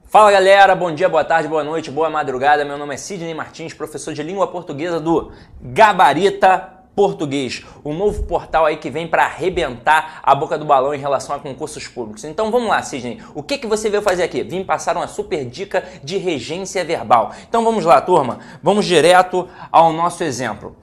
Fala galera, bom dia, boa tarde, boa noite, boa madrugada. Meu nome é Sidney Martins, professor de língua portuguesa do Gabarita Português, o novo portal aí que vem para arrebentar a boca do balão em relação a concursos públicos. Então vamos lá, Sidney, o que você veio fazer aqui? Vim passar uma super dica de regência verbal. Então vamos lá, turma, vamos direto ao nosso exemplo.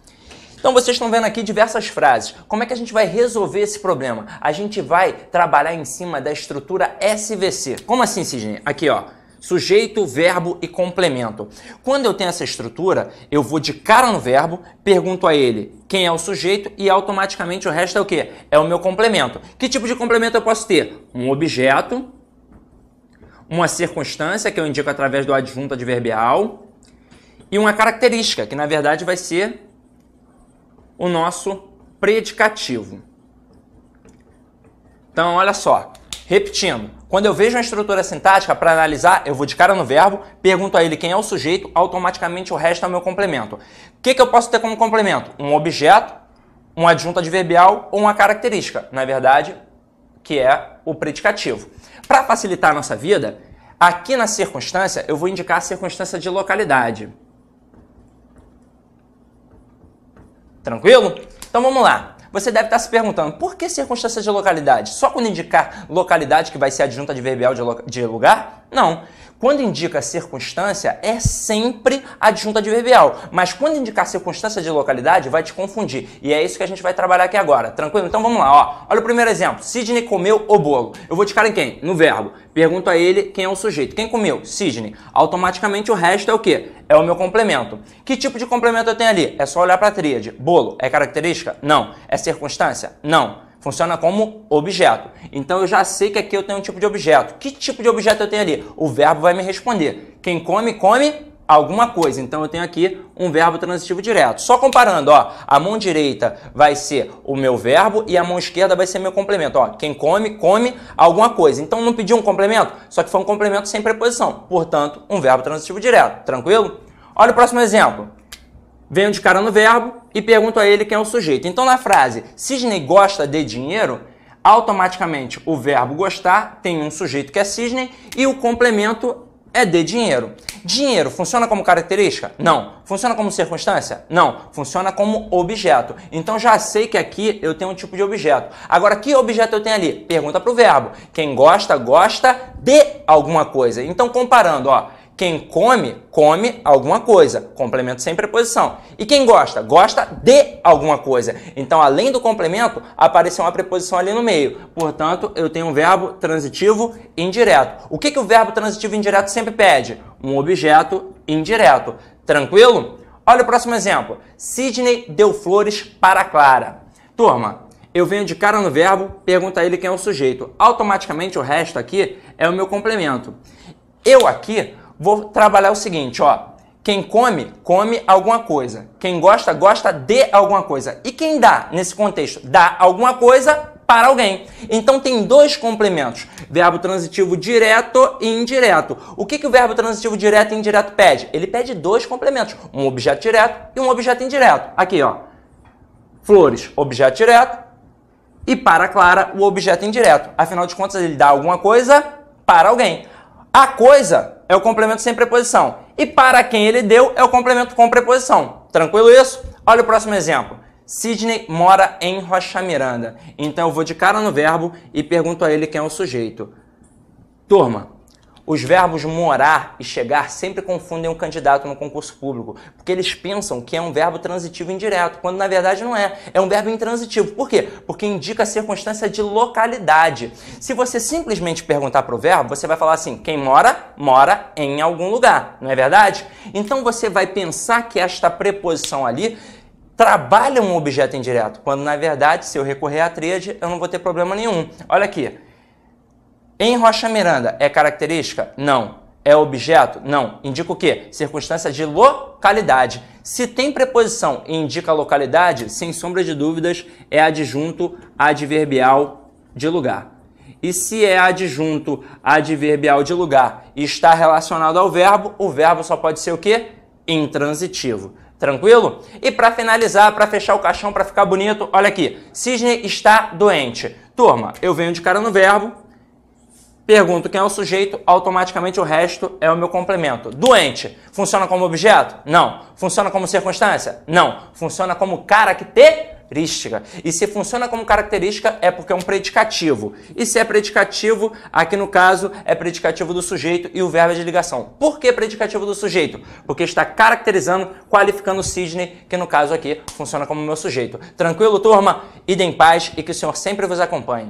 Então vocês estão vendo aqui diversas frases. Como é que a gente vai resolver esse problema? A gente vai trabalhar em cima da estrutura SVC. Como assim, Sidney? Aqui, ó. Sujeito, verbo e complemento. Quando eu tenho essa estrutura, eu vou de cara no verbo, pergunto a ele quem é o sujeito e automaticamente o resto é o quê? É o meu complemento. Que tipo de complemento eu posso ter? Um objeto, uma circunstância, que eu indico através do adjunto adverbial, e uma característica, que na verdade vai ser o nosso predicativo. Então, olha só, repetindo. Quando eu vejo uma estrutura sintática, para analisar, eu vou de cara no verbo, pergunto a ele quem é o sujeito, automaticamente o resto é o meu complemento. O que eu posso ter como complemento? Um objeto, um adjunto adverbial ou uma característica, na verdade, que é o predicativo. Para facilitar a nossa vida, aqui na circunstância, eu vou indicar a circunstância de localidade. Tranquilo? Então vamos lá. Você deve estar se perguntando, por que circunstância de localidade? Só quando indicar localidade que vai ser adjunto adverbial de lugar? Não. Quando indica circunstância, é sempre adjunto adverbial. Mas quando indicar circunstância de localidade, vai te confundir. E é isso que a gente vai trabalhar aqui agora. Tranquilo? Então vamos lá. Ó. Olha o primeiro exemplo. Sidney comeu o bolo. Eu vou de cara em quem? No verbo. Pergunto a ele quem é o sujeito. Quem comeu? Sidney. Automaticamente o resto é o quê? É o meu complemento. Que tipo de complemento eu tenho ali? É só olhar para a tríade. Bolo é característica? Não. É circunstância? Não. Funciona como objeto. Então eu já sei que aqui eu tenho um tipo de objeto. Que tipo de objeto eu tenho ali? O verbo vai me responder. Quem come, come alguma coisa. Então eu tenho aqui um verbo transitivo direto. Só comparando, ó, a mão direita vai ser o meu verbo e a mão esquerda vai ser meu complemento. Ó, quem come, come alguma coisa. Então não pedi um complemento, só que foi um complemento sem preposição. Portanto, um verbo transitivo direto. Tranquilo? Olha o próximo exemplo. Venho de cara no verbo e pergunto a ele quem é o sujeito. Então, na frase, Sidney gosta de dinheiro, automaticamente o verbo gostar tem um sujeito que é Sidney e o complemento é de dinheiro. Dinheiro funciona como característica? Não. Funciona como circunstância? Não. Funciona como objeto. Então, já sei que aqui eu tenho um tipo de objeto. Agora, que objeto eu tenho ali? Pergunta para o verbo. Quem gosta, gosta de alguma coisa. Então, comparando, ó. Quem come, come alguma coisa. Complemento sem preposição. E quem gosta? Gosta de alguma coisa. Então, além do complemento, apareceu uma preposição ali no meio. Portanto, eu tenho um verbo transitivo indireto. O que o verbo transitivo indireto sempre pede? Um objeto indireto. Tranquilo? Olha o próximo exemplo. Sidney deu flores para Clara. Turma, eu venho de cara no verbo, pergunto a ele quem é o sujeito. Automaticamente, o resto aqui é o meu complemento. Eu aqui vou trabalhar o seguinte, ó. Quem come, come alguma coisa. Quem gosta, gosta de alguma coisa. E quem dá, nesse contexto, dá alguma coisa para alguém. Então tem dois complementos. Verbo transitivo direto e indireto. O que o verbo transitivo direto e indireto pede? Ele pede dois complementos. Um objeto direto e um objeto indireto. Aqui, ó. Flores, objeto direto. E para Clara, o objeto indireto. Afinal de contas, ele dá alguma coisa para alguém. A coisa é o complemento sem preposição. E para quem ele deu é o complemento com preposição. Tranquilo isso? Olha o próximo exemplo. Sidney mora em Rocha Miranda. Então eu vou de cara no verbo e pergunto a ele quem é o sujeito. Turma, os verbos morar e chegar sempre confundem um candidato no concurso público, porque eles pensam que é um verbo transitivo indireto, quando na verdade não é. É um verbo intransitivo. Por quê? Porque indica a circunstância de localidade. Se você simplesmente perguntar para o verbo, você vai falar assim, quem mora, mora em algum lugar. Não é verdade? Então você vai pensar que esta preposição ali trabalha um objeto indireto, quando na verdade, se eu recorrer à tríade, eu não vou ter problema nenhum. Olha aqui. Em Rocha Miranda é característica? Não. É objeto? Não. Indica o quê? Circunstância de localidade. Se tem preposição e indica localidade, sem sombra de dúvidas, é adjunto adverbial de lugar. E se é adjunto adverbial de lugar e está relacionado ao verbo, o verbo só pode ser o quê? Intransitivo. Tranquilo? E para finalizar, para fechar o caixão, para ficar bonito, olha aqui. Sidney está doente. Turma, eu venho de cara no verbo, pergunto quem é o sujeito, automaticamente o resto é o meu complemento. Doente, funciona como objeto? Não. Funciona como circunstância? Não. Funciona como característica. E se funciona como característica é porque é um predicativo. E se é predicativo, aqui no caso é predicativo do sujeito e o verbo é de ligação. Por que predicativo do sujeito? Porque está caracterizando, qualificando o Sidney, que no caso aqui funciona como meu sujeito. Tranquilo, turma? Ide em paz e que o Senhor sempre vos acompanhe.